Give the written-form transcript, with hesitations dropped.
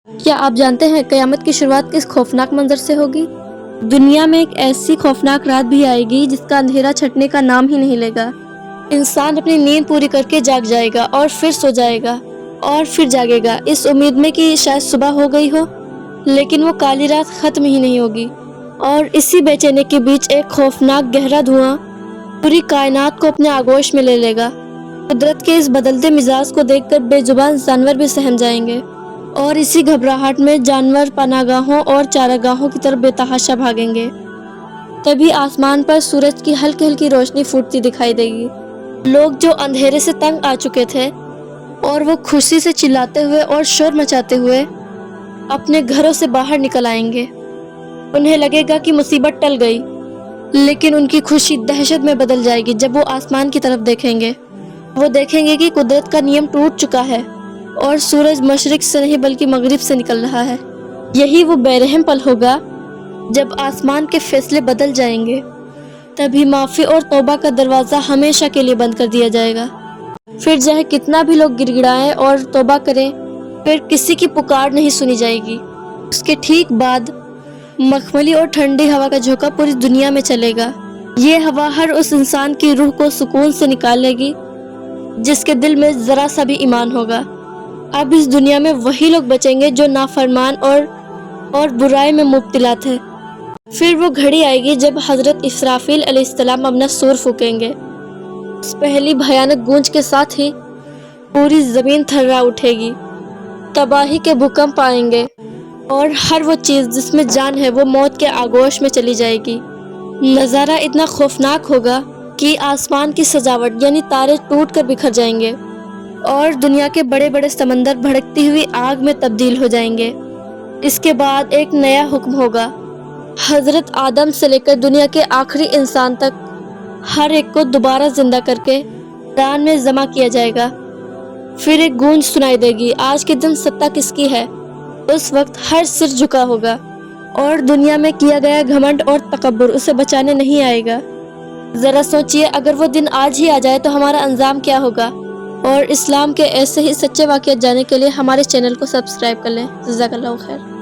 کیا آپ جانتے ہیں قیامت کی شروعات کس خوفناک منظر سے ہوگی؟ دنیا میں ایک ایسی خوفناک رات بھی آئے گی جس کا اندھیرا چھٹنے کا نام ہی نہیں لے گا۔ انسان اپنی نیند پوری کر کے جاگ جائے گا اور پھر سو جائے گا اور پھر جاگے گا اس امید میں کہ شاید صبح ہو گئی ہو، لیکن وہ کالی رات ختم ہی نہیں ہوگی۔ اور اسی بے چینی کے بیچ ایک خوفناک گہرا دھواں پوری کائنات کو اپنے آغوش میں لے لے گا۔ قدرت کے اس بدلتے مزاج کو دیکھ کر بے زبان جانور بھی سہم جائیں گے، اور اسی گھبراہٹ میں جانور پناہ گاہوں اور چارہ گاہوں کی طرف بے تحاشا بھاگیں گے۔ تبھی آسمان پر سورج کی ہلکی ہلکی روشنی پھوٹتی دکھائی دے گی۔ لوگ جو اندھیرے سے تنگ آ چکے تھے اور وہ خوشی سے چلاتے ہوئے اور شور مچاتے ہوئے اپنے گھروں سے باہر نکل آئیں گے۔ انہیں لگے گا کہ مصیبت ٹل گئی، لیکن ان کی خوشی دہشت میں بدل جائے گی جب وہ آسمان کی طرف دیکھیں گے۔ وہ دیکھیں گے کہ قدرت کا نیم ٹوٹ چکا ہے اور سورج مشرق سے نہیں بلکہ مغرب سے نکل رہا ہے۔ یہی وہ بے رحم پل ہوگا جب آسمان کے فیصلے بدل جائیں گے۔ تبھی معافی اور توبہ کا دروازہ ہمیشہ کے لیے بند کر دیا جائے گا۔ پھر چاہے کتنا بھی لوگ گڑ گڑائیں اور توبہ کریں، پھر کسی کی پکار نہیں سنی جائے گی۔ اس کے ٹھیک بعد مخملی اور ٹھنڈی ہوا کا جھونکا پوری دنیا میں چلے گا۔ یہ ہوا ہر اس انسان کی روح کو سکون سے نکالے گی جس کے دل میں ذرا سا بھی ایمان ہوگا۔ اب اس دنیا میں وہی لوگ بچیں گے جو نافرمان اور برائی میں مبتلا تھے۔ پھر وہ گھڑی آئے گی جب حضرت اسرافیل علیہ السلام اپنا سور پھونکیں گے۔ اس پہلی بھیانک گونج کے ساتھ ہی پوری زمین تھرا اٹھے گی، تباہی کے بھوکمپ آئیں گے اور ہر وہ چیز جس میں جان ہے وہ موت کے آغوش میں چلی جائے گی۔ نظارہ اتنا خوفناک ہوگا کہ آسمان کی سجاوٹ یعنی تارے ٹوٹ کر بکھر جائیں گے اور دنیا کے بڑے بڑے سمندر بھڑکتی ہوئی آگ میں تبدیل ہو جائیں گے۔ اس کے بعد ایک نیا حکم ہوگا۔ حضرت آدم سے لے کر دنیا کے آخری انسان تک ہر ایک کو دوبارہ زندہ کر کے میدان میں جمع کیا جائے گا۔ پھر ایک گونج سنائی دے گی، آج کے دن ستہ کس کی ہے؟ اس وقت ہر سر جھکا ہوگا اور دنیا میں کیا گیا گھمنڈ اور تکبر اسے بچانے نہیں آئے گا۔ ذرا سوچئے اگر وہ دن آج ہی آ جائے تو ہمارا انجام کیا ہوگا؟ اور اسلام کے ایسے ہی سچے واقعات جاننے کے لیے ہمارے چینل کو سبسکرائب کر لیں۔ جزاک اللہ خیر۔